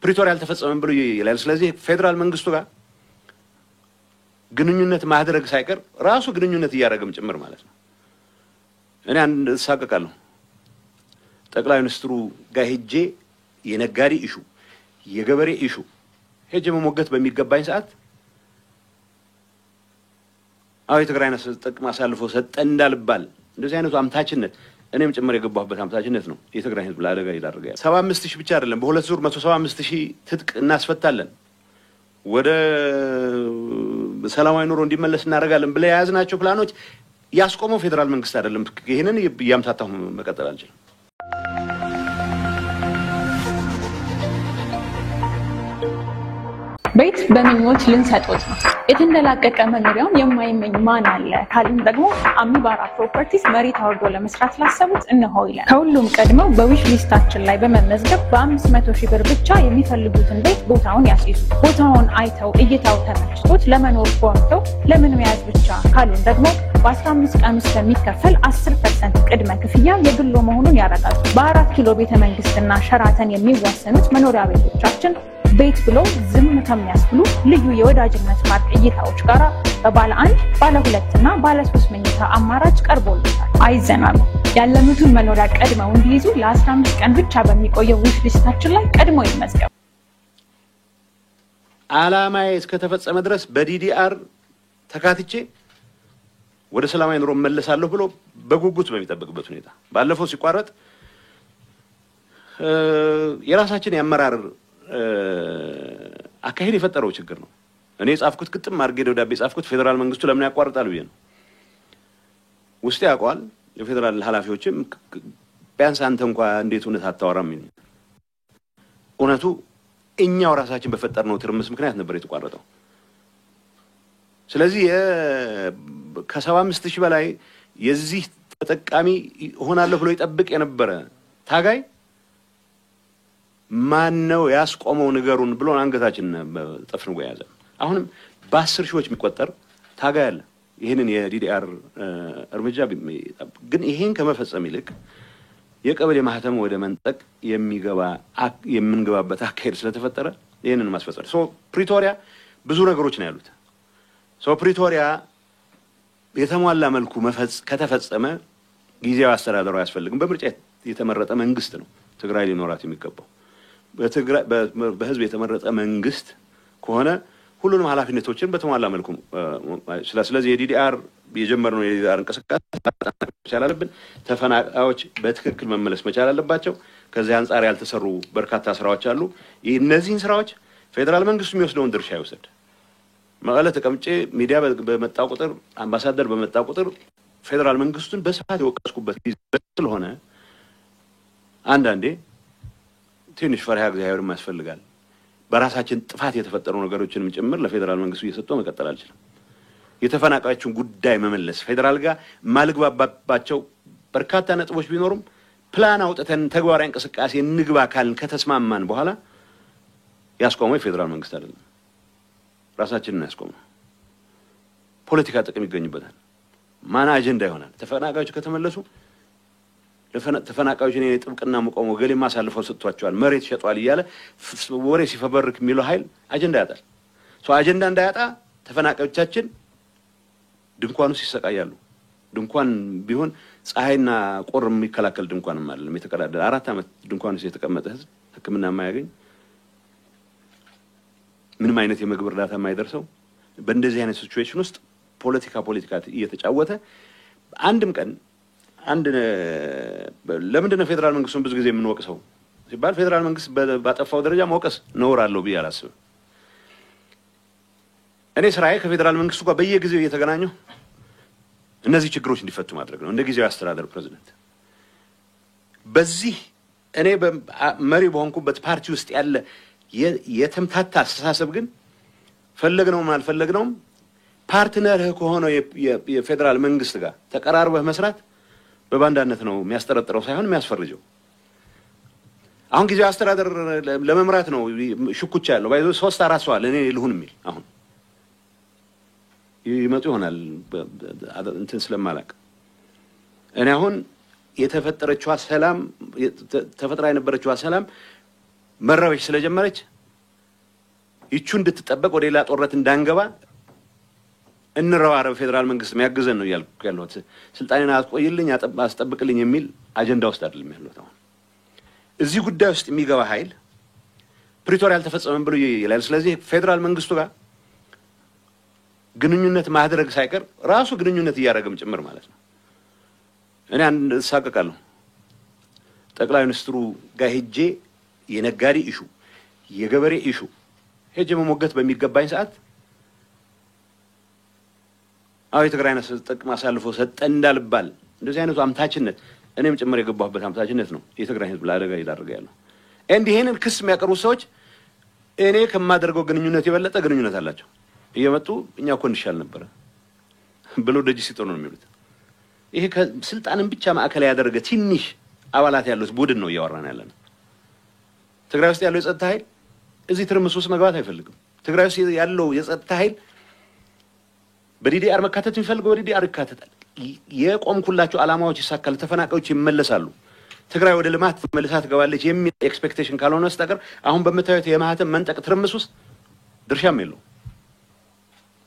ፕሪቶሪያ አልተፈጸመም ብሎ ይላል ስለዚህ ፌደራል መንግስቱ ጋር ግንኙነት ማድረግ ሳይቀር ራሱ ግንኙነት ያያረገም ጭምር ማለት ነው እኔ አንድ ሳቀቃለሁ ጠቅላይ ሚኒስትሩ ጋር ሄጄ የነጋዴ ኢሹ የገበሬ ኢሹ ሄጄ መሞገት በሚገባኝ ሰዓት አይ ትግራይና ጥቅም አሳልፎ ሰጠ እንዳልባል እንደዚህ አይነቱ አምታችነት እኔም ጭምር የገባሁበት አምታችነት ነው የትግራይ ህዝብ ለአደጋ ይዳርጋል 75000 ብቻ አይደለም በሁለት ዙር 175000 ትጥቅ እናስፈታለን ወደ ሰላማዊ ኑሮ እንዲመለስ እናደርጋለን ብለ ያዝናቸው ፕላኖች ያስቆመው ፌደራል መንግስት አይደለም ይሄንን ያምታታው መቀጠል አንችልም ቤት በምኞት ልንሰጥዎት ነው የተንደላቀቀ መኖሪያውን የማይመኝ ማን አለ ካልን ደግሞ አሚባራ ፕሮፐርቲስ መሬት አውርዶ ለመስራት ላሰቡት እነሆ ይላል ከሁሉም ቀድመው በዊሽ ሊስታችን ላይ በመመዝገብ በ500,000 ብር ብቻ የሚፈልጉትን ቤት ቦታውን ያስይዙ ቦታውን አይተው እይታው ተመችቶት ለመኖር ጓጉተው ለምን መያዝ ብቻ ካልን ደግሞ በ15 ቀን ውስጥ የሚከፈል 10% ቅድመ ክፍያ የግሎ መሆኑን ያረጋግጡ በ4 ኪሎ ቤተ መንግስትና ሸራተን የሚዋሰኑት መኖሪያ ቤቶቻችን ቤት ብሎ ዝም ከሚያስብሉ ልዩ የወዳጅነት ማርክ እይታዎች ጋር በባለ 1 ባለ 2 እና ባለ 3 መኝታ አማራጭ ቀርቦልታል አይዘናሉ ያለሙትን መኖሪያ ቀድመው እንዲይዙ ለ15 ቀን ብቻ በሚቆየው ዊሽ ሊስታችን ላይ ቀድመው ይመዝገቡ አላማዬ እስከተፈጸመ ድረስ በዲዲአር ተካትቼ ወደ ሰላማዊ ኑሮ መለሳለሁ ብሎ በጉጉት በሚጠብቅበት ሁኔታ ባለፈው ሲቋረጥ የራሳችን ያመራር አካሄድ የፈጠረው ችግር ነው እኔ ጻፍኩት ግጥም አርጌ ደውዳቤ ጻፍኩት ፌደራል መንግስቱ ለምን ያቋርጣል ብዬ ነው ውስጥ ያቋል የፌደራል ኃላፊዎችም ቢያንስ አንተ እንኳን እንዴት ሆነ ታጣወራም ምን ኡነቱ እኛው ራሳችን በፈጠርነው ትርምስ ምክንያት ነበር የተቋረጠው ስለዚህ ከ75000 በላይ የዚህ ተጠቃሚ ሆናለሁ ብሎ ይጠብቅ የነበረ ታጋይ ማን ነው ያስቆመው ነገሩን ብሎ አንገታችን ጠፍንጎ ያዘ አሁንም በ10 ሺዎች የሚቆጠር ታጋይ አለ ይሄንን የዲዲአር እርምጃ ግን ይሄን ከመፈጸም ይልቅ የቀበሌ ማህተም ወደ መንጠቅ የምንገባበት አካሄድ ስለተፈጠረ ይሄንን ማስፈጸም ፕሪቶሪያ ብዙ ነገሮች ነው ያሉት ፕሪቶሪያ የተሟላ መልኩ ከተፈጸመ ጊዜያዊ አስተዳደሩ ያስፈልግም በምርጫ የተመረጠ መንግስት ነው ትግራይ ሊኖራት የሚገባው በትግራይ በህዝብ የተመረጠ መንግስት ከሆነ ሁሉንም ኃላፊነቶችን በተሟላ መልኩ ስለዚህ የዲዲአር የጀመርነው የዲዲአር እንቅስቃሴ መቻል አለብን ተፈናቃዮች በትክክል መመለስ መቻል አለባቸው ከዚህ አንፃር ያልተሰሩ በርካታ ስራዎች አሉ እነዚህን ስራዎች ፌደራል መንግስቱ የሚወስደውን ድርሻ ይወስድ መቀለ ተቀምጬ ሚዲያ በመጣው ቁጥር አምባሳደር በመጣው ቁጥር ፌደራል መንግስቱን በስፋት የወቀስኩበት ጊዜ ስለሆነ አንዳንዴ ትንሽ ፈሪሃ እግዚአብሔር ማስፈልጋል በራሳችን ጥፋት የተፈጠሩ ነገሮችንም ጭምር ለፌደራል መንግስቱ እየሰጠው መቀጠል አልችልም የተፈናቃዮችን ጉዳይ መመለስ ፌደራል ጋር ማልግባባቸው በርካታ ነጥቦች ቢኖሩም ፕላን አውጥተን ተግባራዊ እንቅስቃሴ እንግባ ካልን ከተስማማን በኋላ ያስቆመው የፌደራል መንግስት አይደለም ራሳችንን ያስቆመው ፖለቲካ ጥቅም ይገኝበታል ማና አጀንዳ ይሆናል ተፈናቃዮች ከተመለሱ ተፈናቃዮች እኔ ጥብቅና መቆም ወገሌ ማሳልፈው ሰጥቷቸዋል መሬት ሸጧል ይያለ ወሬ ሲፈበርክ የሚለው ኃይል አጀንዳ ያጣል አጀንዳ እንዳያጣ ተፈናቃዮቻችን ድንኳኑ ሲሰቃያሉ ድንኳን ቢሆን ፀሐይና ቆር የሚከላከል ድንኳንም አይደለም የተቀዳደለ 4 አመት ድንኳኑ ሲተቀመጠ ህዝብ ህክምና የማያገኝ ምንም አይነት የምግብ እርዳታ የማይደርሰው በእንደዚህ አይነት ሲቹዌሽን ውስጥ ፖለቲካ እየተጫወተ አንድም ቀን አንድ ለምንድን ነው ፌደራል መንግስቱን ብዙ ጊዜ የምንወቅሰው ሲባል ፌደራል መንግስት ባጠፋው ደረጃ መወቀስ ነውር አለው ብዬ አላስብም እኔ ስራዬ ከፌደራል መንግስቱ ጋር በየጊዜው እየተገናኘሁ እነዚህ ችግሮች እንዲፈቱ ማድረግ ነው እንደ ጊዜው አስተዳደር ፕሬዝዳንት በዚህ እኔ መሪ በሆንኩበት ፓርቲ ውስጥ ያለ የተምታታ አስተሳሰብ ግን ፈለግነውም አልፈለግነውም ፓርትነርህ ከሆነ የፌደራል መንግስት ጋር ተቀራርበህ መስራት በባንዳነት ነው የሚያስጠረጥረው ሳይሆን የሚያስፈርጀው አሁን ጊዜው አስተዳደር ለመምራት ነው ሽኩቻ ያለው ባይዞ 3-4 ሰው አለ እኔ ልሁን የሚል አሁን ይመጡ ይሆናል እንትን ስለማላቅ እኔ አሁን የተፈጠረችው ሰላም ተፈጥራ የነበረችው ሰላም መረበሽ ስለጀመረች ይቹ እንድትጠበቅ ወደ ሌላ ጦርነት እንዳንገባ እንረዋረብ ፌደራል መንግስት የሚያግዘን ነው ያልኩት። ስልጣኔን አትቆይልኝ አስጠብቅልኝ የሚል አጀንዳ ውስጥ አይደለም ያለው። አሁን እዚህ ጉዳይ ውስጥ የሚገባ ኃይል ፕሪቶሪያ አልተፈጸመም ብሎ ይላል። ስለዚህ ፌደራል መንግስቱ ጋር ግንኙነት ማድረግ ሳይቀር ራሱ ግንኙነት እያደረገም ጭምር ማለት ነው። እኔ አንድ ሳቀቃለሁ ጠቅላይ ሚኒስትሩ ጋር ሄጄ የነጋዴ ኢሹ የገበሬ ኢሹ ሄጄ መሞገት በሚገባኝ ሰዓት አው የትግራይን ጥቅም አሳልፎ ሰጠ እንዳልባል እንደዚህ አይነቱ አምታችነት እኔም ጭምር የገባሁበት አምታችነት ነው የትግራይ ህዝብ ለአደጋ ይዳርጋ ያለው። ይሄንን ክስ የሚያቀርቡ ሰዎች እኔ ከማደርገው ግንኙነት የበለጠ ግንኙነት አላቸው። እየመጡ እኛ እኮ እንሻል ነበር ብሎ ደጅ ሲጠኑ ነው የሚሉት። ይሄ ከስልጣንን ብቻ ማዕከል ያደረገ ትንሽ አባላት ያሉት ቡድን ነው እያወራን ያለነው። ትግራይ ውስጥ ያለው የጸጥታ ኃይል እዚህ ትርምስ ውስጥ መግባት አይፈልግም። ትግራይ ውስጥ ያለው የጸጥታ ኃይል በዲዲአር መካተት የሚፈልገው በዲዲአር ይካተታል። የቆምኩላቸው ዓላማዎች ይሳካሉ፣ ተፈናቃዮች ይመለሳሉ፣ ትግራይ ወደ ልማት መልሳ ትገባለች የሚል ኤክስፔክቴሽን ካልሆነ በስተቀር አሁን በመታየት የማህተም መንጠቅ ትርምስ ውስጥ ድርሻም የለው።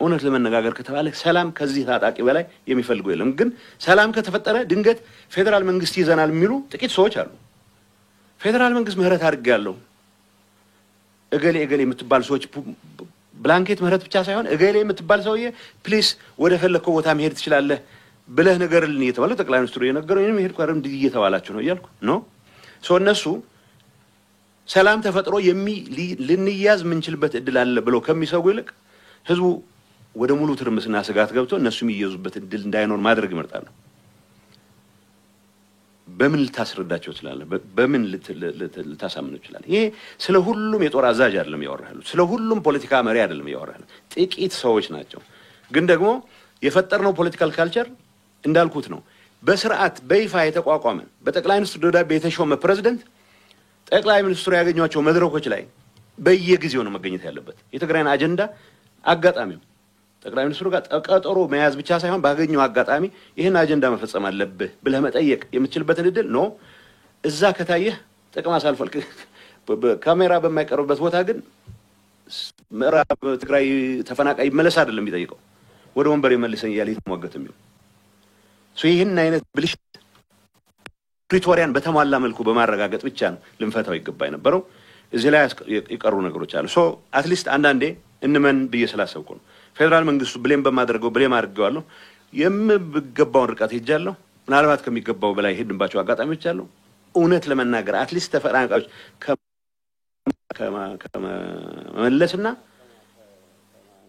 እውነት ለመነጋገር ከተባለ ሰላም ከዚህ ታጣቂ በላይ የሚፈልገው የለም። ግን ሰላም ከተፈጠረ ድንገት ፌደራል መንግስት ይዘናል የሚሉ ጥቂት ሰዎች አሉ። ፌደራል መንግስት ምህረት አድርጌያለሁ እገሌ የምትባል ሰዎች ብላንኬት ምህረት ብቻ ሳይሆን እገሌ የምትባል ሰውዬ ፕሊስ ወደ ፈለከው ቦታ መሄድ ትችላለህ ብለህ ነገርልኝ እየተባለ ጠቅላይ ሚኒስትሩ የነገረው እኔም ሄድኩ አይደል እንዲህ እየተባላችሁ ነው እያልኩ ነው። እነሱ ሰላም ተፈጥሮ ልንያዝ ምንችልበት እድል አለ ብለው ከሚሰጉ ይልቅ ህዝቡ ወደ ሙሉ ትርምስና ስጋት ገብቶ እነሱ የሚያዙበት እድል እንዳይኖር ማድረግ ይመርጣሉ። በምን ልታስረዳቸው ይችላል? በምን ልታሳምነው ይችላል? ይሄ ስለ ሁሉም የጦር አዛዥ አይደለም ያወራሉ። ስለ ሁሉም ፖለቲካ መሪ አይደለም ያወራሉ። ጥቂት ሰዎች ናቸው። ግን ደግሞ የፈጠርነው ፖለቲካል ካልቸር እንዳልኩት ነው። በስርዓት በይፋ የተቋቋመ በጠቅላይ ሚኒስትሩ ደብዳቤ የተሾመ ፕሬዝዳንት ጠቅላይ ሚኒስትሩ ያገኟቸው መድረኮች ላይ በየጊዜው ነው መገኘት ያለበት። የትግራይን አጀንዳ አጋጣሚው ጠቅላይ ሚኒስትሩ ጋር ቀጠሮ መያዝ ብቻ ሳይሆን ባገኘው አጋጣሚ ይሄን አጀንዳ መፈጸም አለብህ ብለህ መጠየቅ የምትችልበትን እድል ነው። እዛ ከታየህ ጥቅም አሳልፈል ካሜራ በማይቀርብበት ቦታ ግን ምዕራብ ትግራይ ተፈናቃይ መለስ አይደለም የሚጠይቀው ወደ ወንበር ይመልሰኝ ያለ ይተሟገት የሚለው ይሄን አይነት ብልሽት ፕሪቶሪያን በተሟላ መልኩ በማረጋገጥ ብቻ ነው ልንፈታው ይገባ የነበረው። እዚህ ላይ ይቀሩ ነገሮች አሉ። አትሊስት አንዳንዴ እንመን ብዬ ስላሰብኩ ነው ፌደራል መንግስቱ ብሌም በማድረገው ብሌም አድርገዋለሁ። የምገባውን ርቀት ሄጃለሁ። ምናልባት ከሚገባው በላይ ሄድንባቸው አጋጣሚዎች አሉ። እውነት ለመናገር አትሊስት ተፈናቃዮች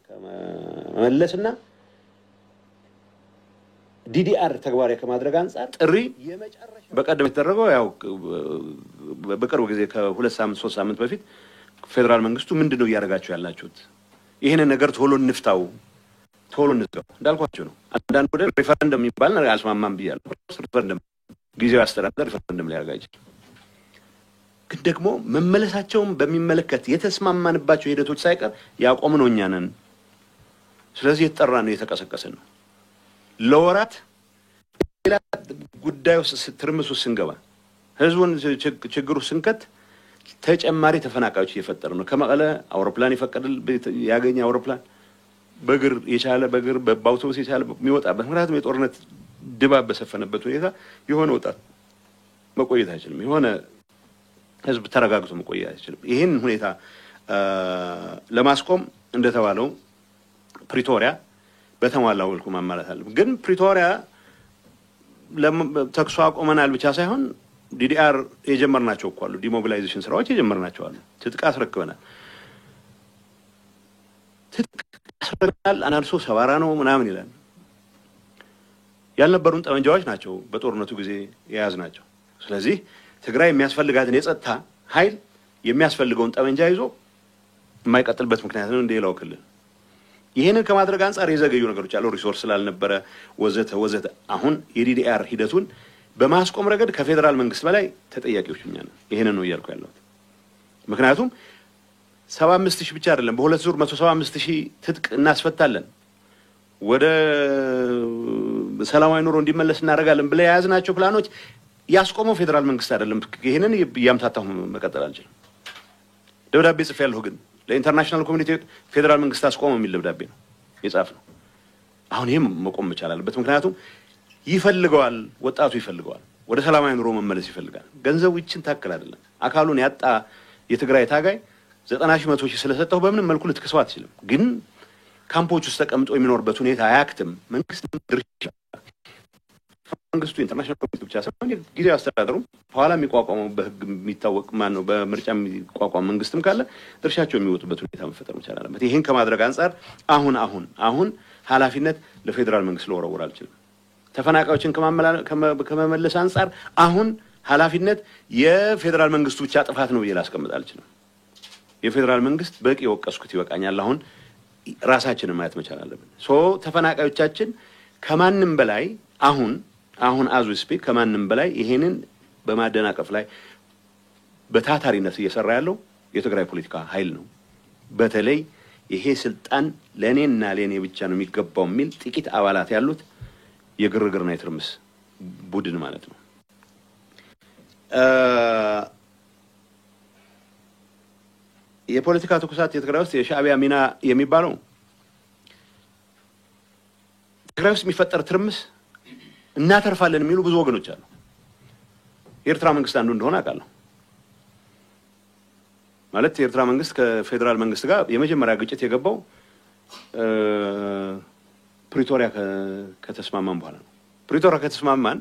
ከመለስና ዲዲአር ተግባራዊ ከማድረግ አንፃር ጥሪ በቀደም የተደረገው ያው በቅርብ ጊዜ ከ2 ሳምንት 3 ሳምንት በፊት ፌደራል መንግስቱ ምንድነው ያደርጋችሁ ያላችሁት ይሄን ነገር ቶሎ እንፍታው ቶሎ እንዝጋው እንዳልኳችሁ ነው። አንዳንድ ወደ ሪፈረንደም የሚባል ነገር አልስማማም ብያለሁ። ሪፈረንደም ጊዜው አስተዳደር ሪፈረንደም ሊያደርጋጅ ግን ደግሞ መመለሳቸውን በሚመለከት የተስማማንባቸው ሂደቶች ሳይቀር ያቆምነው እኛ ነን። ስለዚህ የተጠራ ነው የተቀሰቀሰን ነው። ለወራት ሌላ ጉዳይ ውስጥ ትርምስ ውስጥ ስንገባ ህዝቡን ችግሩ ስንከት ተጨማሪ ተፈናቃዮች እየፈጠሩ ነው። ከመቀለ አውሮፕላን ይፈቀድል ያገኘ አውሮፕላን በእግር የቻለ በእግር በአውቶቡስ የቻለ የሚወጣበት ምክንያቱም የጦርነት ድባብ በሰፈነበት ሁኔታ የሆነ ወጣት መቆየት አይችልም። የሆነ ህዝብ ተረጋግቶ መቆየት አይችልም። ይሄን ሁኔታ ለማስቆም እንደተባለው ፕሪቶሪያ በተሟላ መልኩ ማማላት አለ። ግን ፕሪቶሪያ ተኩስ አቁመናል ብቻ ሳይሆን ዲዲአር የጀመርናቸው እኮ አሉ። ዲሞቢላይዜሽን ስራዎች የጀመርናቸው አሉ። ትጥቅ አስረክበናል። ትጥቅ አስረክበናል አናልሶ ሰባራ ነው ምናምን ይላል። ያልነበሩን ጠመንጃዎች ናቸው በጦርነቱ ጊዜ የያዝናቸው። ስለዚህ ትግራይ የሚያስፈልጋትን የጸጥታ ኃይል የሚያስፈልገውን ጠመንጃ ይዞ የማይቀጥልበት ምክንያት ነው እንደሌላው ክልል። ይሄንን ከማድረግ አንፃር የዘገዩ ነገሮች አሉ። ሪሶርስ ስላልነበረ ወዘተ አሁን የዲዲአር ሂደቱን በማስቆም ረገድ ከፌደራል መንግስት በላይ ተጠያቂዎች እኛ ነን። ይሄንን ነው እያልኩ ያለሁት። ምክንያቱም 75000 ብቻ አይደለም በሁለት ዙር 175000 ትጥቅ እናስፈታለን ወደ ሰላማዊ ኑሮ እንዲመለስ እናደርጋለን ብለ ያዝናቸው ፕላኖች ያስቆመው ፌደራል መንግስት አይደለም። ይሄንን ያምታታው መቀጠል አልችልም። ደብዳቤ ጽፌያለሁ ግን ለኢንተርናሽናል ኮሚኒቲ ፌደራል መንግስት አስቆመ የሚል ደብዳቤ ነው የጻፍነው። አሁን ይሄም መቆም መቻል አለበት። ምክንያቱም ይፈልገዋል፣ ወጣቱ ይፈልገዋል፣ ወደ ሰላማዊ ኑሮ መመለስ ይፈልጋል። ገንዘቡ ይችን ታክል አይደለም። አካሉን ያጣ የትግራይ ታጋይ 90,000 100,000 ስለሰጠው በምንም መልኩ ልትከሰው አትችልም። ግን ካምፖች ውስጥ ተቀምጦ የሚኖርበት ሁኔታ አያክትም። መንግስቱ ኢንተርናሽናል ኮሚኒቲ ብቻ ሳይሆን ጊዜያዊ አስተዳደሩ በኋላ የሚቋቋመው በህግ የሚታወቅ ማን ነው በምርጫ የሚቋቋም መንግስትም ካለ ድርሻቸው የሚወጡበት ሁኔታ መፈጠር መቻል አለበት። ይሄን ከማድረግ አንፃር አሁን ኃላፊነት ለፌደራል መንግስት ለወረወር አልችልም። ተፈናቃዮችን ከመመለስ አንፃር አሁን ኃላፊነት የፌደራል መንግስቱ ብቻ ጥፋት ነው ብዬ ላስቀምጥ አልችልም። የፌደራል መንግስት በቂ ወቀስኩት ይበቃኛል። አሁን ራሳችንን ማየት መቻል አለብን። ተፈናቃዮቻችን ከማንም በላይ አሁን አዙ ስፒክ ከማንም በላይ ይሄንን በማደናቀፍ ላይ በታታሪነት እየሰራ ያለው የትግራይ ፖለቲካ ኃይል ነው። በተለይ ይሄ ስልጣን ለኔና ለኔ ብቻ ነው የሚገባው የሚል ጥቂት አባላት ያሉት የግርግርና የትርምስ ቡድን ማለት ነው። የፖለቲካ ትኩሳት የትግራይ ውስጥ የሻዕቢያ ሚና የሚባለው ትግራይ ውስጥ የሚፈጠር ትርምስ እናተርፋለን የሚሉ ብዙ ወገኖች አሉ። የኤርትራ መንግስት አንዱ እንደሆነ አውቃለሁ። ማለት የኤርትራ መንግስት ከፌደራል መንግስት ጋር የመጀመሪያ ግጭት የገባው ፕሪቶሪያ ከተስማማን በኋላ ነው። ፕሪቶሪያ ከተስማማን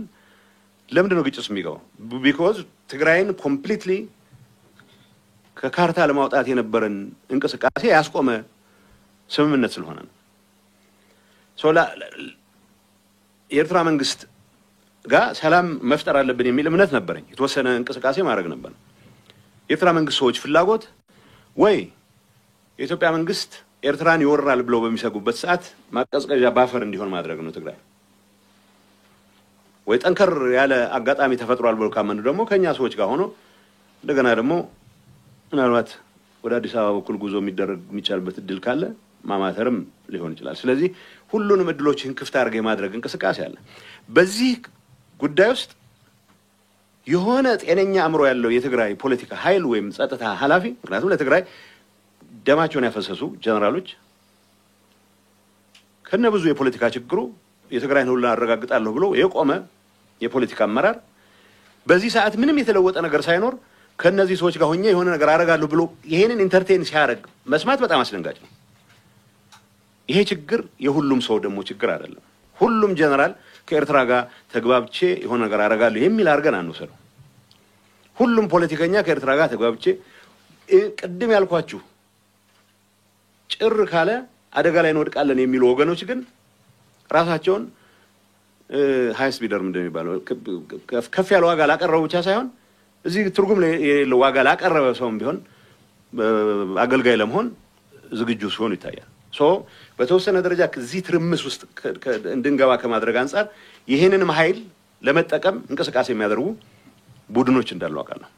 ለምንድን ነው ግጭት የሚገባው? ቢኮዝ ትግራይን ኮምፕሊትሊ ከካርታ ለማውጣት የነበረን እንቅስቃሴ ያስቆመ ስምምነት ስለሆነ ነው። የኤርትራ መንግስት ጋር ሰላም መፍጠር አለብን የሚል እምነት ነበረኝ። የተወሰነ እንቅስቃሴ ማድረግ ነበር። የኤርትራ መንግስት ሰዎች ፍላጎት ወይ የኢትዮጵያ መንግስት ኤርትራን ይወራል ብለው በሚሰጉበት ሰዓት ማቀዝቀዣ ባፈር እንዲሆን ማድረግ ነው ትግራይ። ወይ ጠንከር ያለ አጋጣሚ ተፈጥሯል ብለው ካመኑ ደግሞ ከኛ ሰዎች ጋር ሆኖ እንደገና ደግሞ ምናልባት ወደ አዲስ አበባ በኩል ጉዞ የሚቻልበት እድል ካለ ማማተርም ሊሆን ይችላል። ስለዚህ ሁሉንም እድሎችን ክፍት አድርገው ማድረግ እንቅስቃሴ አለ። በዚህ ጉዳይ ውስጥ የሆነ ጤነኛ አእምሮ ያለው የትግራይ ፖለቲካ ኃይል ወይም ጸጥታ ኃላፊ ምክንያቱም ለትግራይ ደማቸውን ያፈሰሱ ጀነራሎች ከነብዙ የፖለቲካ ችግሩ የትግራይን ሁሉ አረጋግጣለሁ ብሎ የቆመ የፖለቲካ አመራር በዚህ ሰዓት ምንም የተለወጠ ነገር ሳይኖር ከነዚህ ሰዎች ጋር ሆኜ የሆነ ነገር አረጋለሁ ብሎ ይሄንን ኢንተርቴን ሲያደርግ መስማት በጣም አስደንጋጭ ነው። ይሄ ችግር የሁሉም ሰው ደግሞ ችግር አይደለም። ሁሉም ጀነራል ከኤርትራ ጋር ተግባብቼ የሆነ ነገር አረጋለሁ የሚል አርገን አንወሰደው። ሁሉም ፖለቲከኛ ከኤርትራ ጋር ተግባብቼ ቅድም ያልኳችሁ ጭር ካለ አደጋ ላይ እንወድቃለን የሚሉ ወገኖች ግን ራሳቸውን ሃይስ ቢደር እንደሚባለው ከፍ ያለ ዋጋ ላቀረበ ብቻ ሳይሆን እዚህ ትርጉም የሌለው ዋጋ ላቀረበ ሰውም ቢሆን አገልጋይ ለመሆን ዝግጁ ሲሆኑ ይታያል። በተወሰነ ደረጃ ከዚህ ትርምስ ውስጥ እንድንገባ ከማድረግ አንፃር ይሄንንም ኃይል ለመጠቀም እንቅስቃሴ የሚያደርጉ ቡድኖች እንዳሉ አውቃለሁ።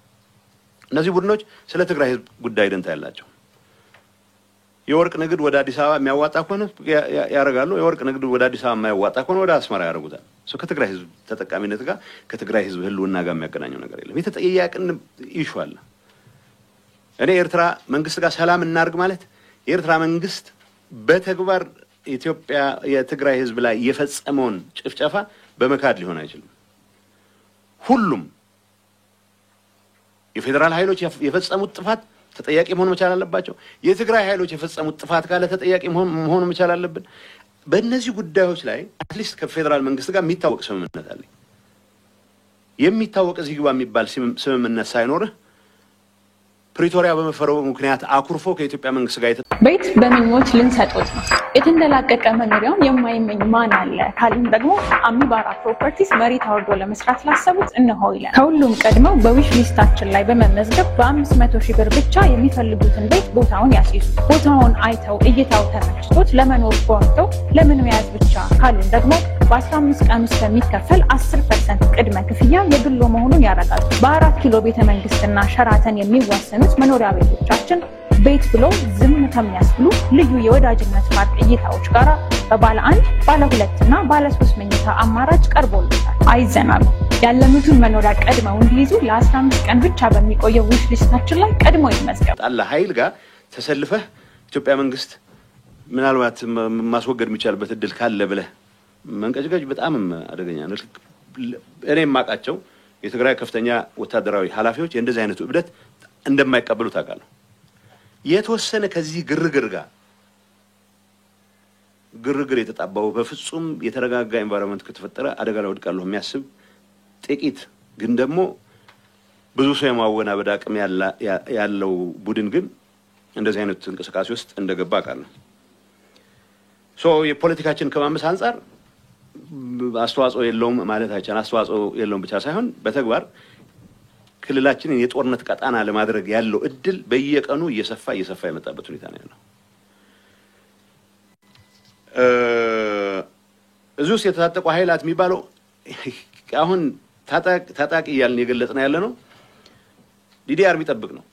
እነዚህ ቡድኖች ስለ ትግራይ ህዝብ ጉዳይ ደንታ ያላቸው የወርቅ ንግድ ወደ አዲስ አበባ የሚያዋጣ ከሆነ ያረጋሉ። የወርቅ ንግድ ወደ አዲስ አበባ የማያዋጣ ከሆነ ወደ አስመራ ያደርጉታል። ከትግራይ ህዝብ ተጠቃሚነት ጋር ከትግራይ ህዝብ ህልውና ጋር የሚያገናኘው ነገር የለም። የተጠያያቅን ኢሹ አለ። እኔ ኤርትራ መንግስት ጋር ሰላም እናርግ ማለት የኤርትራ መንግስት በተግባር ኢትዮጵያ የትግራይ ህዝብ ላይ የፈጸመውን ጭፍጨፋ በመካድ ሊሆን አይችልም። ሁሉም የፌደራል ኃይሎች የፈጸሙት ጥፋት ተጠያቂ መሆን መቻል አለባቸው። የትግራይ ኃይሎች የፈጸሙት ጥፋት ካለ ተጠያቂ መሆን መቻል አለብን። በእነዚህ ጉዳዮች ላይ አትሊስት ከፌደራል መንግስት ጋር የሚታወቅ ስምምነት አለ። የሚታወቅ እዚህ ግባ የሚባል ስምምነት ሳይኖርህ ፕሪቶሪያ በመፈረሙ ምክንያት አኩርፎ ከኢትዮጵያ መንግስት ጋር ቤት በምኞት ልንሰጦት ነው። የተንደላቀቀ መኖሪያውን የማይመኝ ማን አለ ካልን ደግሞ አሚባራ ፕሮፐርቲስ መሬት አውርዶ ለመስራት ላሰቡት እነሆ ይላል። ከሁሉም ቀድመው በዊሽ ሊስታችን ላይ በመመዝገብ በ500,000 ብር ብቻ የሚፈልጉትን ቤት ቦታውን ያስይዙ። ቦታውን አይተው እይታው ተመችቶት ለመኖር ጓጉተው ለምን መያዝ ብቻ ካሉን ደግሞ በ15 ቀን ውስጥ የሚከፈል 10% ቅድመ ክፍያ የግሎ መሆኑን ያረጋሉ። በ4 ኪሎ ቤተ መንግስትና ሸራተን የሚዋሰኑት መኖሪያ ቤቶቻችን ቤት ብሎ ዝም ከሚያስብሉ ልዩ የወዳጅነት ፓርክ እይታዎች ጋር በባለ 1፣ ባለ 2 እና ባለ 3 መኝታ አማራጭ ቀርቦልታል። አይዘናሉ። ያለሙትን መኖሪያ ቀድመው እንዲይዙ ለ15 ቀን ብቻ በሚቆየው ዊሽ ሊስታችን ላይ ቀድሞ ይመዝገቡ። አለ ኃይል ጋር ተሰልፈህ ኢትዮጵያ መንግስት ምናልባት ማስወገድ የሚቻልበት እድል ካለ ብለህ መንቀጭቀጭ በጣም አደገኛ ነው። እኔም ማቃቸው የትግራይ ከፍተኛ ወታደራዊ ኃላፊዎች እንደዚህ አይነቱ እብደት እንደማይቀበሉ ታውቃለህ። የተወሰነ ከዚህ ግርግር የተጣባው በፍጹም የተረጋጋ ኤንቫይሮንመንት ከተፈጠረ አደጋ ላይ ወድቃለሁ የሚያስብ ጥቂት ግን ደግሞ ብዙ ሰው የማወናበድ አቅም ያለው ቡድን ግን እንደዚህ አይነት እንቅስቃሴ ውስጥ እንደገባ አውቃለሁ። የፖለቲካችን ከማመስ አንፃር አስተዋጽኦ የለውም ማለት አይቻልም። አስተዋጽኦ የለውም ብቻ ሳይሆን በተግባር ክልላችንን የጦርነት ቀጣና ለማድረግ ያለው እድል በየቀኑ እየሰፋ የመጣበት ሁኔታ ነው ያለው። እዚህ ውስጥ የተታጠቁ ኃይላት የሚባለው አሁን ታጣቂ እያልን የገለጽነው ያለ ነው። ዲዲአር የሚጠብቅ ነው።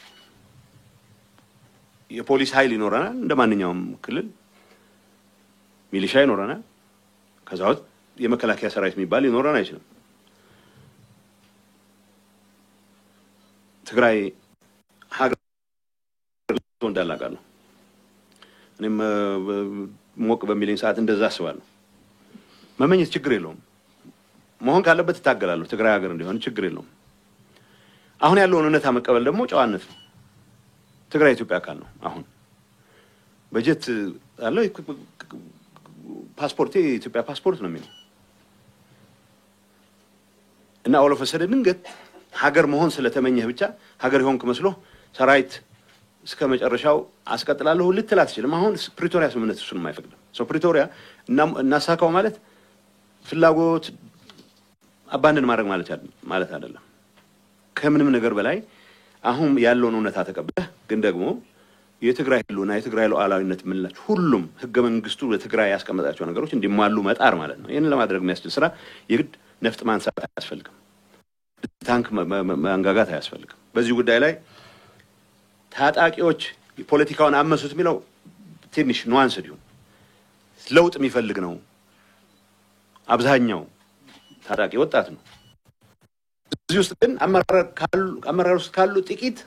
የፖሊስ ኃይል ይኖረናል እንደማንኛውም ክልል፣ ሚሊሻ ይኖረናል። ከዛው የመከላከያ ሰራዊት የሚባል ይኖረን አይችልም። ትግራይ ሀገር እንዳላቃለሁ እኔም ሞቅ በሚለኝ ሰዓት እንደዛ አስባለሁ። መመኘት ችግር የለውም። መሆን ካለበት ታገላለሁ። ትግራይ ሀገር እንዲሆን ችግር የለውም። አሁን ያለውን እውነታ መቀበል ደግሞ ጨዋነት ነው። ትግራይ ኢትዮጵያ አካል ነው። አሁን በጀት አለ። ፓስፖርቴ የኢትዮጵያ ፓስፖርት ነው የሚለው እና አውለፈሰደ ድንገት ሀገር መሆን ስለተመኘህ ብቻ ሀገር ይሆንክ መስሎ ሰራዊት እስከ መጨረሻው አስቀጥላለሁ ልትል አትችልም። አሁን ፕሪቶሪያ ስምምነት እሱን የማይፈቅድም። ፕሪቶሪያ እናሳካው ማለት ፍላጎት አባንደን ማድረግ ማለት አይደለም። ከምንም ነገር በላይ አሁን ያለውን እውነታ ተቀብለህ ግን ደግሞ የትግራይ ህልውና የትግራይ ሉዓላዊነት ምንላች ሁሉም ህገ መንግስቱ ለትግራይ ያስቀመጣቸው ነገሮች እንዲሟሉ መጣር ማለት ነው። ይሄን ለማድረግ የሚያስችል ስራ የግድ ነፍጥ ማንሳት አያስፈልግም። ታንክ ማንጋጋት አያስፈልግም። በዚህ ጉዳይ ላይ ታጣቂዎች ፖለቲካውን አመሱት የሚለው ትንሽ ኑዋንስ ዲሁ ለውጥ የሚፈልግ ነው። አብዛኛው ታጣቂ ወጣት ነው። እዚህ ውስጥ ግን አመራር ውስጥ ካሉ ጥቂት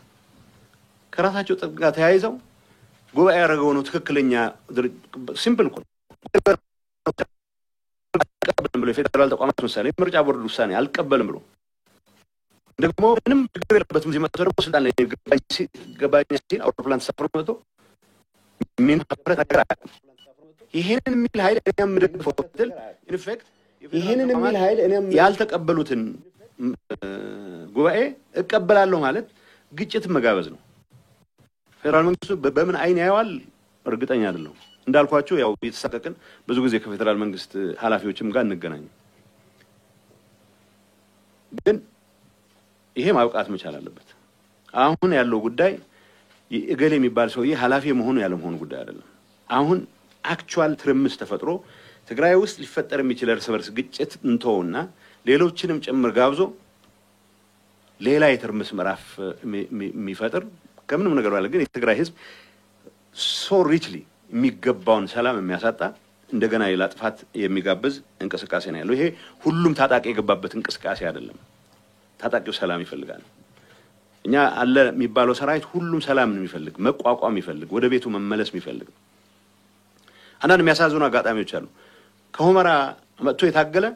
ከራሳቸው ጥቅም ጋር ተያይዘው ጉባኤ ያደረገው ነው ትክክለኛ ሲምፕል እኮ አልቀበልም ብሎ የፌደራል ተቋማት ምሳሌ ምርጫ ቦርድ ውሳኔ አልቀበልም ብሎ ደግሞ ምንም ችግር የለበትም ሲመጣ ደግሞ ስልጣን ላይ ገባኝ ሲል አውሮፕላን ተሳፍሮ መጥቶ ምን ሀብረት ነገር ይሄንን የሚል ኃይል እኛም ደግፈው ተል ኢንፌክት ይሄንን የሚል ኃይል እኛም ያልተቀበሉትን ጉባኤ እቀበላለሁ ማለት ግጭት መጋበዝ ነው። ፌደራል መንግስቱ በምን አይን ያያዋል እርግጠኛ አይደለም። እንዳልኳችሁ ያው የተሳቀቀን ብዙ ጊዜ ከፌደራል መንግስት ኃላፊዎችም ጋር እንገናኝ ግን ይሄ ማውቃት መቻል አለበት። አሁን ያለው ጉዳይ እገሌ የሚባል ሰውዬ ኃላፊ መሆኑ ያለ መሆኑ ጉዳይ አይደለም። አሁን አክቹዋል ትርምስ ተፈጥሮ ትግራይ ውስጥ ሊፈጠር የሚችል እርስ በርስ ግጭት እንተውና ሌሎችንም ጭምር ጋብዞ ሌላ የትርምስ ምዕራፍ የሚፈጥር ከምንም ነገር ባለ ግን የትግራይ ህዝብ ሶ ሪችሊ የሚገባውን ሰላም የሚያሳጣ እንደገና ሌላ ጥፋት የሚጋብዝ እንቅስቃሴ ነው ያለው። ይሄ ሁሉም ታጣቂ የገባበት እንቅስቃሴ አይደለም። ታጣቂው ሰላም ይፈልጋል። እኛ አለ የሚባለው ሰራዊት ሁሉም ሰላም ነው የሚፈልግ፣ መቋቋም የሚፈልግ፣ ወደ ቤቱ መመለስ የሚፈልግ። አንዳንድ የሚያሳዝኑ አጋጣሚዎች አሉ። ከሁመራ መጥቶ የታገለ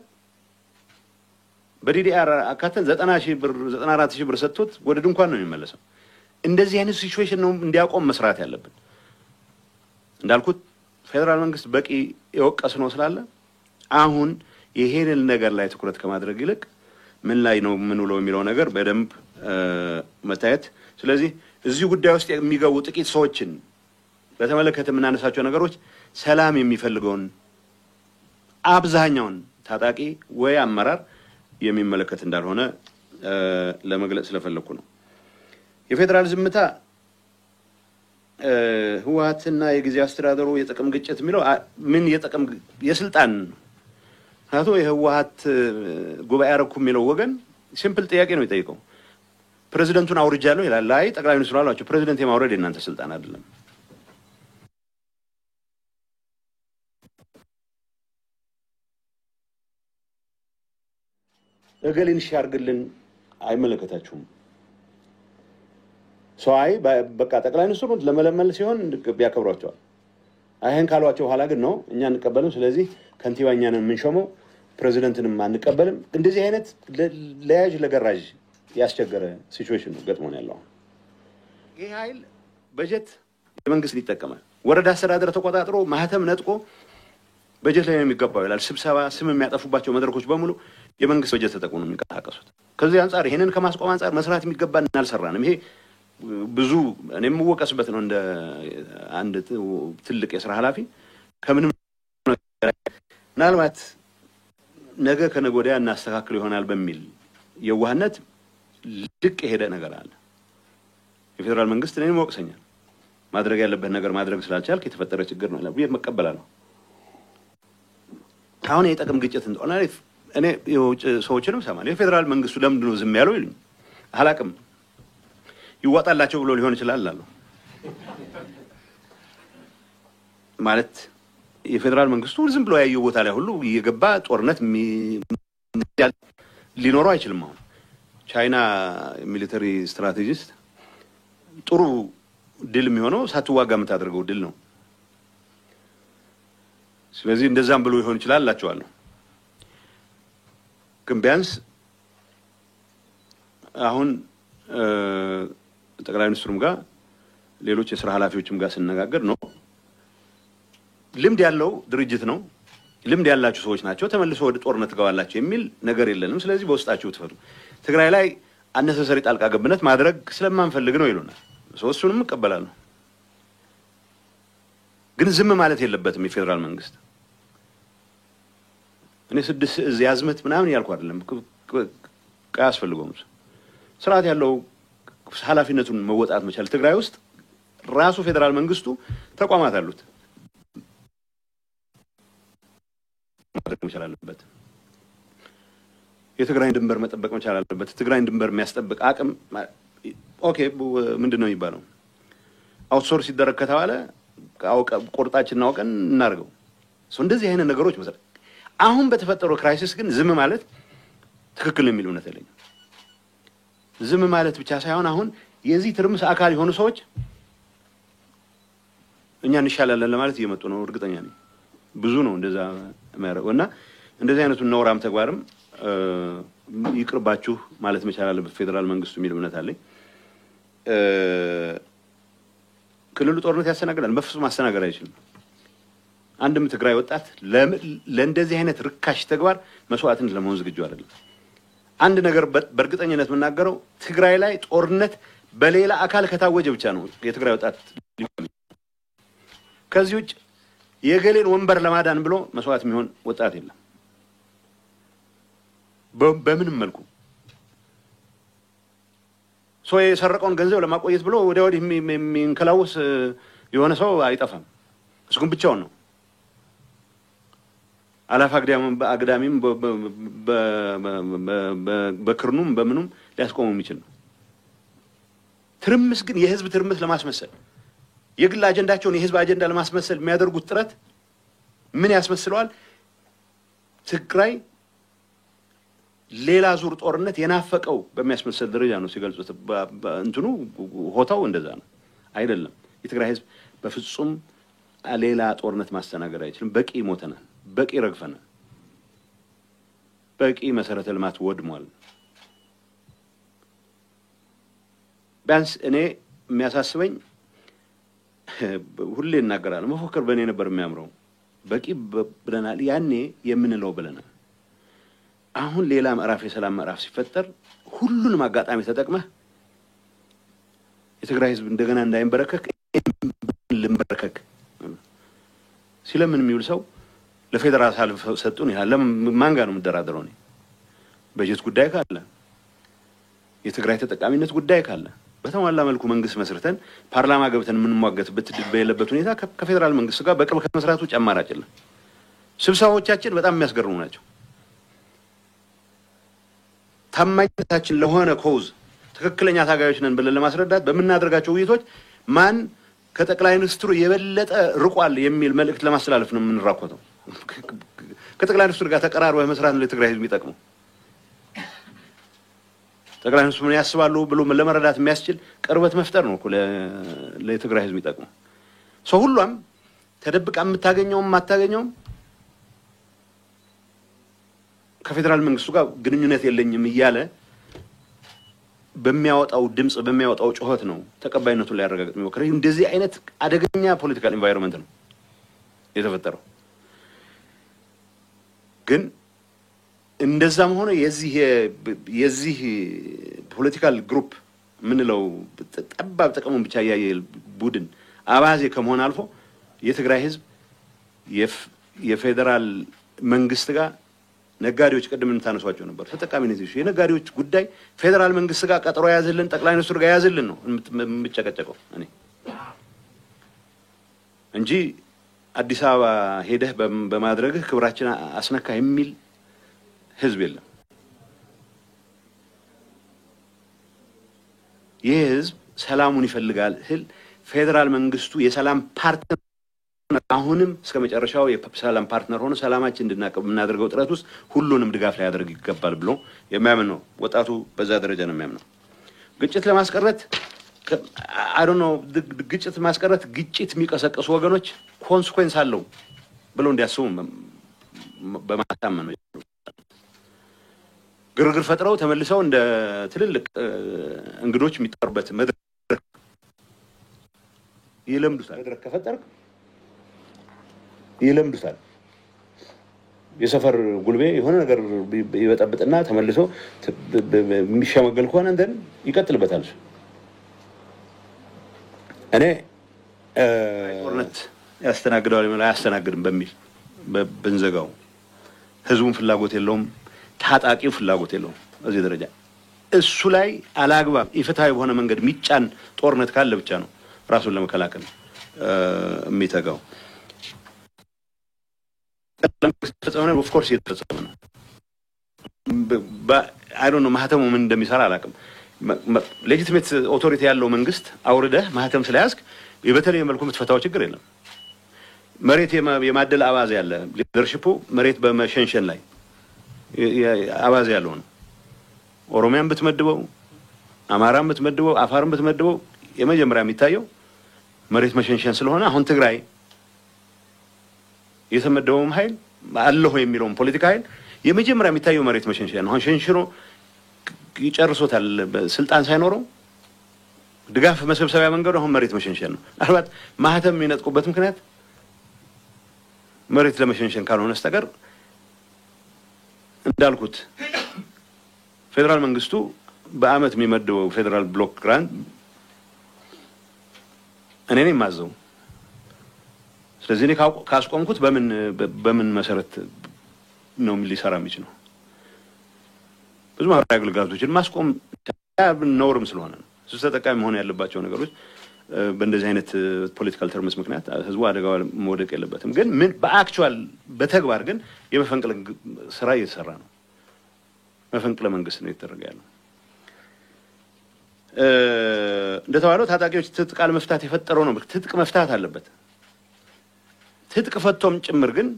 በዲዲአር አካተን 90,000 ብር 94,000 ብር ሰጥቶት ወደ ድንኳን ነው የሚመለሰው። እንደዚህ አይነት ሲቹዌሽን ነው እንዲያቆም መስራት ያለብን። እንዳልኩት ፌደራል መንግስት በቂ የወቀስ ነው ስላለ አሁን ይሄንን ነገር ላይ ትኩረት ከማድረግ ይልቅ ምን ላይ ነው ምን ውለው የሚለው ነገር በደንብ መታየት። ስለዚህ እዚህ ጉዳይ ውስጥ የሚገቡ ጥቂት ሰዎችን በተመለከተ የምናነሳቸው ነገሮች ሰላም የሚፈልገውን አብዛኛውን ታጣቂ ወይ አመራር የሚመለከት እንዳልሆነ ለመግለጽ ስለፈለኩ ነው። የፌደራል ዝምታ ህወሓትና የጊዜ አስተዳደሩ የጥቅም ግጭት የሚለው ምን የጥቅም የስልጣን ታቶ የህወሓት ጉባኤ አረኩ የሚለው ወገን ሲምፕል ጥያቄ ነው የሚጠይቀው። ፕሬዝዳንቱን አውርጃለሁ ይላል። ላይ ጠቅላይ ሚኒስትሩ አሏቸው ፕሬዝዳንት የማውረድ የእናንተ ስልጣን አይደለም። እገሌን ሻርግልን አይመለከታችሁም። ሰዋይ በቃ ጠቅላይ ሚኒስትሩን ለመለመል ሲሆን ቢያከብሯቸዋል አይሄን ካሏቸው ኋላ ግን ነው እኛ እንቀበልም ስለዚህ ከንቲባኛን የምንሾመው ፕሬዚደንትንም አንቀበልም እንደዚህ አይነት ለያጅ ለገራጅ ያስቸገረ ሲቹዌሽን ነው ገጥሞን ያለው ይሄ ኃይል በጀት የመንግስት ሊጠቀማል ወረዳ አስተዳደር ተቆጣጥሮ ማህተም ነጥቆ በጀት ላይ የሚገባው ይላል ስብሰባ ስም የሚያጠፉባቸው መድረኮች በሙሉ የመንግስት በጀት ተጠቅሞ ነው የሚንቀሳቀሱት ከዚህ አንፃር ይሄንን ከማስቆም አንፃር መስራት የሚገባን አልሰራንም ይሄ ብዙ እኔም ወቀስበት ነው እንደ አንድ ትልቅ የሥራ ኃላፊ ከምንም ምናልባት ነገ ከነገ ወዲያ እናስተካክል ይሆናል በሚል የዋህነት ልቅ የሄደ ነገር አለ የፌደራል መንግስት እኔም ወቅሰኛል ማድረግ ያለበት ነገር ማድረግ ስላልቻልክ የተፈጠረ ችግር ነው ለብዬ መቀበላለሁ አሁን የጠቅም ግጭት እንደሆነ እኔ የውጭ ሰዎችንም ሰማል የፌደራል መንግስቱ ለምንድን ነው ዝም ያለው ይሉኝ አላቅም ይዋጣላቸው ብሎ ሊሆን ይችላል አሉ ማለት የፌደራል መንግስቱ ዝም ብሎ ያየው ቦታ ላይ ሁሉ እየገባ ጦርነት ሊኖረው አይችልም አሁን ቻይና ሚሊተሪ ስትራቴጂስት ጥሩ ድል የሚሆነው ሳትዋጋ የምታደርገው ድል ነው ስለዚህ እንደዛም ብሎ ይሆን ይችላል አላቸዋለሁ ግን ቢያንስ አሁን ጠቅላይ ሚኒስትሩም ጋር ሌሎች የሥራ ኃላፊዎችም ጋር ስንነጋገር ነው ልምድ ያለው ድርጅት ነው ልምድ ያላችሁ ሰዎች ናቸው ተመልሶ ወደ ጦርነት ገባላችሁ የሚል ነገር የለንም ስለዚህ በውስጣችሁ ተፈቱ ትግራይ ላይ አነሰሰሪ ጣልቃ ገብነት ማድረግ ስለማንፈልግ ነው ይሉናል ሶስቱንም እንቀበላለን ግን ዝም ማለት የለበትም የፌደራል መንግስት እኔ ስድስት እዚህ ያዝመት ምናምን ያልኩ አይደለም ያስፈልገውም ስርዓት ያለው ኃላፊነቱን መወጣት መቻል ትግራይ ውስጥ ራሱ ፌደራል መንግስቱ ተቋማት አሉት ማድረግ መቻል አለበት የትግራይን ድንበር መጠበቅ መቻል አለበት ትግራይን ድንበር የሚያስጠብቅ አቅም ኦኬ ምንድነው የሚባለው አውትሶርስ ይደረግ ከተባለ ቆርጣችንና ወቀን እናርገው እንደዚህ አይነት ነገሮች መሰረት አሁን በተፈጠረው ክራይሲስ ግን ዝም ማለት ትክክል ነው የሚል እምነት አለኝ ዝም ማለት ብቻ ሳይሆን አሁን የዚህ ትርምስ አካል የሆኑ ሰዎች እኛ እንሻላለን ለማለት እየመጡ ነው እርግጠኛ ነኝ ብዙ ነው እንደዛ ማረውና እንደዚህ አይነቱ ነውራም ተግባርም ይቅርባችሁ ማለት መቻል አለበት ፌደራል መንግስቱ የሚል እምነት አለኝ ክልሉ ጦርነት ያስተናግዳል በፍጹም ማስተናገድ አይችልም አንድም ትግራይ ወጣት ለእንደዚህ አይነት ርካሽ ተግባር መስዋዕትን ለመሆን ዝግጁ አይደለም አንድ ነገር በእርግጠኝነት መናገረው ትግራይ ላይ ጦርነት በሌላ አካል ከታወጀ ብቻ ነው የትግራይ ወጣት ከዚህ ውጭ የገሌን ወንበር ለማዳን ብሎ መስዋዕት የሚሆን ወጣት የለም በምንም መልኩ ሰው የሰረቀውን ገንዘብ ለማቆየት ብሎ ወዲያ ወዲህ የሚንከላውስ የሆነ ሰው አይጠፋም እሱ ግን ብቻውን ነው አላፍ አግዳሚም በክርኑም በምኑም ሊያስቆሙ የሚችል ነው ትርምስ ግን የህዝብ ትርምስ ለማስመሰል የግል አጀንዳቸውን የህዝብ አጀንዳ ለማስመሰል የሚያደርጉት ጥረት ምን ያስመስለዋል ትግራይ ሌላ ዙር ጦርነት የናፈቀው በሚያስመስል ደረጃ ነው ሲገልጹት እንትኑ ሆታው እንደዛ ነው አይደለም የትግራይ ህዝብ በፍጹም ሌላ ጦርነት ማስተናገድ አይችልም በቂ ሞተናል በቂ ረግፈናል በቂ መሰረተ ልማት ወድሟል ቢያንስ እኔ የሚያሳስበኝ ሁሌ እናገራለሁ መፎከር በእኔ ነበር የሚያምረው በቂ ብለናል ያኔ የምንለው ብለናል አሁን ሌላ ምዕራፍ የሰላም ምዕራፍ ሲፈጠር ሁሉንም አጋጣሚ ተጠቅመህ የትግራይ ህዝብ እንደገና እንዳይንበረከክ ልንበረከክ ሲለምን የሚውል ሰው ለፌደራል ሳልፍ ሰጡን ይላል ለማን ጋር ነው መደራደረው ነው በጀት ጉዳይ ካለ የትግራይ ተጠቃሚነት ጉዳይ ካለ በተሟላ መልኩ መንግስት መስርተን ፓርላማ ገብተን ምንሟገትበት በየለበት ሁኔታ ከፌደራል መንግስት ጋር በቅርብ ከመስራቱ ጨማራጭ አይደለም ስብሰባዎቻችን በጣም የሚያስገርሙ ናቸው ታማኝነታችን ለሆነ ኮዝ ትክክለኛ ታጋዮች ነን ብለን ለማስረዳት በመናደርጋቸው ውይይቶች ማን ከጠቅላይ ሚኒስትሩ የበለጠ ርቋል የሚል መልእክት ለማስተላለፍ ነው የምንራኮተው ከጠቅላይ ሚኒስትሩ ጋር ተቀራርበው መስራት ነው ለትግራይ ህዝብ የሚጠቅመው ጠቅላይ ሚኒስትሩ ምን ያስባሉ ብሎ ለመረዳት የሚያስችል ቅርበት መፍጠር ነው እኮ ለትግራይ ህዝብ ይጠቅሙ። ሰው ሁሉም ተደብቃ የምታገኘውም ማታገኘውም ከፌደራል መንግስቱ ጋር ግንኙነት የለኝም እያለ በሚያወጣው ድምጽ በሚያወጣው ጩኸት ነው ተቀባይነቱን ላይ ያረጋግጥ የሚሞክረው። እንደዚህ አይነት አደገኛ ፖለቲካል ኢንቫይሮንመንት ነው የተፈጠረው። ግን እንደዛም ሆነ የዚህ ፖለቲካል ግሩፕ ምንለው ጠባብ ጥቅሙን ብቻ ያየ ቡድን አባዜ ከመሆን አልፎ የትግራይ ህዝብ የፌደራል መንግስት ጋር ነጋዴዎች ቀደም እንታነሷቸው ነበር ተጠቃሚነት ይሽ የነጋዴዎች ጉዳይ ፌደራል መንግስት ጋር ቀጠሮ ያዘልን ጠቅላይ ሚኒስትሩ ጋር ያዘልን ነው የምጨቀጨቀው እኔ እንጂ አዲስ አበባ ሄደህ በማድረግህ ክብራችን አስነካ የሚል ህዝብ የለም። ይህ ህዝብ ሰላሙን ይፈልጋል። ፌደራል መንግስቱ የሰላም ፓርትነር አሁንም እስከ መጨረሻው የሰላም ፓርትነር ሆኖ ሰላማችን እንድናቀብ እናደርገው ጥረት ውስጥ ሁሉንም ድጋፍ ላይ ያደርግ ይገባል ብሎ የሚያምን ነው ወጣቱ። በዛ ደረጃ ነው የሚያምነው። ግጭት ለማስቀረት አይ ዶንት ኖ ግጭት ማስቀረት ግጭት የሚቀሰቀሱ ወገኖች ኮንሲኩዌንስ አለው ብሎ እንዲያስቡ በማታመን ነው። ግርግር ፈጥረው ተመልሰው እንደ ትልልቅ እንግዶች የሚጠሩበት መድረክ ይለምዱታል። መድረክ ከፈጠርክ ይለምዱታል። የሰፈር ጉልቤ የሆነ ነገር ይበጣበጥና ተመልሶ የሚሸመገል ከሆነ እንደን ይቀጥልበታል። እኔ ጦርነት ያስተናግዳል ማለት አያስተናግድም በሚል በንዘጋው ህዝቡን ፍላጎት የለውም፣ ታጣቂው ፍላጎት የለውም። እዚህ ደረጃ እሱ ላይ አላግባብ ኢፍትሃዊ በሆነ መንገድ ሚጫን ጦርነት ካለ ብቻ ነው ራሱን ለመከላከል የሚተጋው። ተጸመነ ኦፍ ኮርስ የተፈጸመ ነው። አይ ዶንት ኖ ማህተሙ ምን እንደሚሰራ አላውቅም። ሌጂቲሜት ኦቶሪቲ ያለው መንግስት አውርደህ ማህተም ስለያዝክ በተለየ መልኩ የምትፈታው ችግር የለም። መሬት የማደል አባዜ ያለ ሊደርሺፑ መሬት በመሸንሸን ላይ አባዜ ያለው ነው። ኦሮሚያን ብትመድበው፣ አማራን ብትመድበው፣ አፋርን ብትመድበው የመጀመሪያ የሚታየው መሬት መሸንሸን ስለሆነ አሁን ትግራይ የተመደበውም ኃይል አለሁ የሚለውም ፖለቲካ ኃይል የመጀመሪያ የሚታየው መሬት መሸንሸን ነው። አሁን ሸንሽሮ ይጨርሶታል ስልጣን ሳይኖረው ድጋፍ መሰብሰቢያ መንገዱ አሁን መሬት መሸንሸን ነው። አልባት ማህተም የሚነጥቁበት ምክንያት መሬት ለመሸንሸን ካልሆነ በስተቀር እንዳልኩት ፌደራል መንግስቱ በአመት የሚመደበው ፌደራል ብሎክ ግራንት እኔ ነኝ ማዘው። ስለዚህ እኔ ካስቆምኩት በምን መሰረት ነው ሊሰራ የሚችለው? ብዙ ማህበራዊ አገልግሎቶችን ማስቆም ነውርም ስለሆነ ነው። ተጠቃሚ መሆን ያለባቸው ነገሮች በእንደዚህ አይነት ፖለቲካል ተርምስ ምክንያት ህዝቡ አደጋው መውደቅ የለበትም። ግን ምን በአክቹዋል በተግባር ግን የመፈንቅለ ስራ እየተሰራ ነው። መፈንቅለ መንግስት ነው እየተደረገ ያለው። እንደተባለው ታጣቂዎች ትጥቅ መፍታት የፈጠረው ነው። ትጥቅ መፍታት አለበት። ትጥቅ ፈቶም ጭምር ግን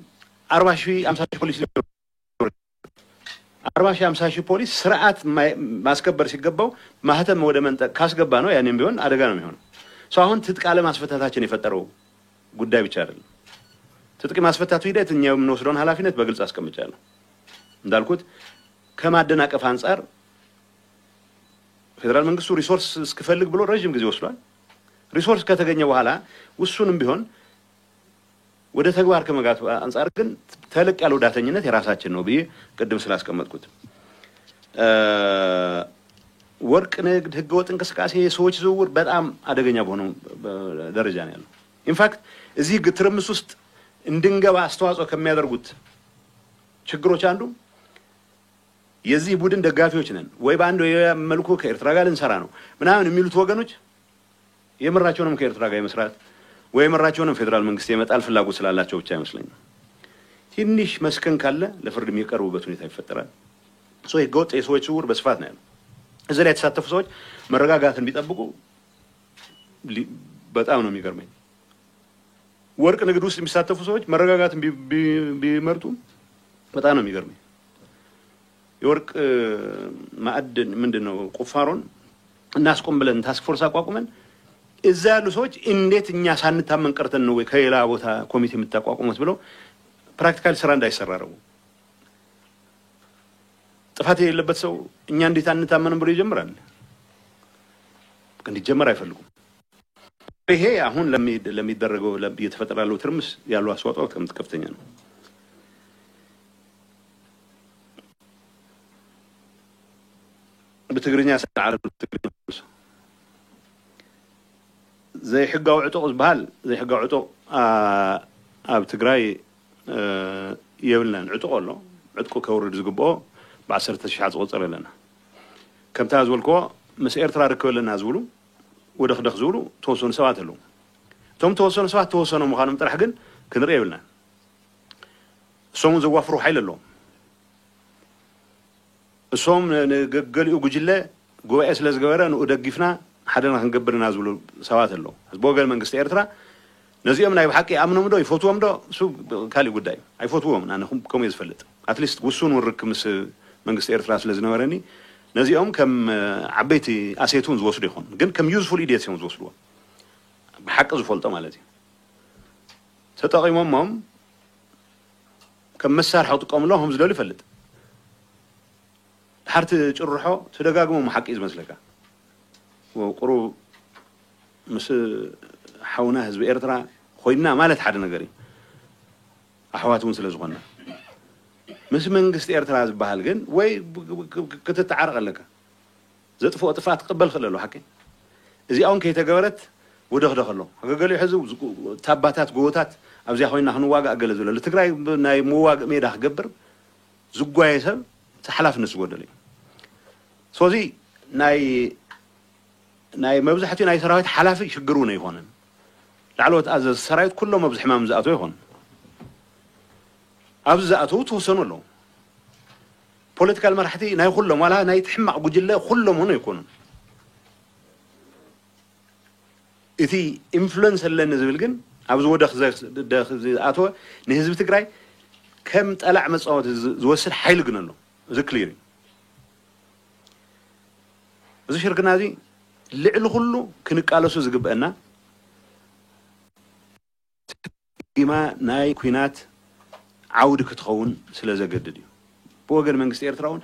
40,000 50,000 ፖሊስ 40,000 50,000 ፖሊስ ስርዓት ማስከበር ሲገባው ማህተም ወደ መንጠቅ ካስገባ ነው ያኔም ቢሆን አደጋ ነው የሚሆነው። አሁን ትጥቅ ማስፈታታችን የፈጠረው ጉዳይ ብቻ አይደለም። ትጥቅ ማስፈታቱ ሂደት እኛው የምንወስደውን ኃላፊነት በግልጽ አስቀምጫለሁ። እንዳልኩት ከማደናቀፍ አንፃር ፌደራል መንግስቱ ሪሶርስ እስከፈልግ ብሎ ረጅም ጊዜ ወስዷል። ሪሶርስ ከተገኘ በኋላ ውሱንም ቢሆን ወደ ተግባር ከመጋቱ አንፃር ግን ተለቅ ያለው ዳተኝነት የራሳችን ነው ብዬ ቅድም ስላስቀመጥኩት ወርቅ ንግድ፣ ህገወጥ እንቅስቃሴ፣ ሰዎች ዝውውር በጣም አደገኛ በሆነው ደረጃ ነው ያለው። ኢንፋክት እዚህ ትርምስ ውስጥ እንድንገባ አስተዋጽኦ ከሚያደርጉት ችግሮች አንዱ የዚህ ቡድን ደጋፊዎች ነን ወይ በአንድ መልኩ ከኤርትራ ጋር ልንሰራ ነው ምናምን የሚሉት ወገኖች የምራቸውንም ከኤርትራ ጋር መስራት ወይ የምራቸውንም ፌደራል መንግስት የመጣል ፍላጎት ስላላቸው ብቻ አይመስለኝም። ትንሽ መስከን ካለ ለፍርድ የሚቀርቡበት ሁኔታ ይፈጠራል። ህገወጥ የሰዎች ዝውውር በስፋት ነው ያለው። እዚህ ላይ የተሳተፉ ሰዎች መረጋጋትን ቢጠብቁ በጣም ነው የሚገርመኝ። ወርቅ ንግድ ውስጥ የሚሳተፉ ሰዎች መረጋጋትን ቢመርጡ በጣም ነው የሚገርመኝ። የወርቅ ማዕድን ምንድነው ቁፋሮን እናስቆም ብለን ታስክ ፎርስ አቋቁመን እዛ ያሉ ሰዎች እንዴት እኛ ሳንታመን ቀርተን ነው ወይ ከሌላ ቦታ ኮሚቴ የምታቋቁሙት ብለው ፕራክቲካል ስራ እንዳይሰራረው ጥፋት የሌለበት ሰው እኛ እንዴት አንታመንም ብሎ ይጀምራል እንዲጀመር አይፈልጉም ይሄ አሁን ለሚደረገው የተፈጠራለው ትርምስ ያለው አስተዋጽኦ ከፍተኛ ነው بتقريني على زي حقه وعطوق زبال زي حقه وعطوق بتقراي يبلنا عطوق له عطوق كورد زقبو ب10 تشحات قصر لنا كم تازولكو مسير ترى ركب لنا زولو ودخ زولو توصون سوات له توم توصون سوات توصونوا مخانم طرح جن كنري يبلنا سوم زوافرو حيل لهم الصوم قال يوجله جوا أسلس جوارا ودقفنا حدنا هنقبرنا زولو سوات له بوجل من قصة إيرترا نزيهم نايب حكي أمنهم ده يفوتوهم ده سو كالي قداي يفوتوهم أنا هم كم يزفلت أتليست وصون وركم من قصة إيرترا أسلس نوراني نزيهم كم عبيتي أسيتون زوسليهم جن كم يوزفول إيديتهم زوسلوا بحق زفولت مالتي ستقيم مم كم مسار حط قام لهم زلوا فلت حرت جرحه تدقاقمو محقيز مسلكا وقرو مس حونا حزب إيرترا خوينا مالت حد نقري أحواتهم سلزغنا مس من قست إيرترا زبهال جن وي كتتعرق لك زت فوق طفات قبل خلله حكي إذا أون كي تجاورت ودخله قال لي حزب تاباتات قوتات أبزي خوينا حنو واقع أجلزوله لتقرأي ناي مو واقع ميدا جبر زقوا يسب تحلاف نسقود لي سوزي ناي مبزحتي ناي سرايت حلافي يشجرونه يهونن لعلوت أز السرايت كله مبزح ما مزقته يهون أبزقته توصلوا له political مرحتي ناي كلهم ولا ناي تحمق بجلة كلهم هنا يكونون إذا influence اللي نزل الجن أبز ودخ زي أتوه نهزب تقرأي كم طلع مسألة زوسر حيل جنا له زي كليري زي شركنا دي لعل كله كنك على سوز جبنا ما ناي كوينات عودك تخون سلازة جددي بوجر من قصير تراون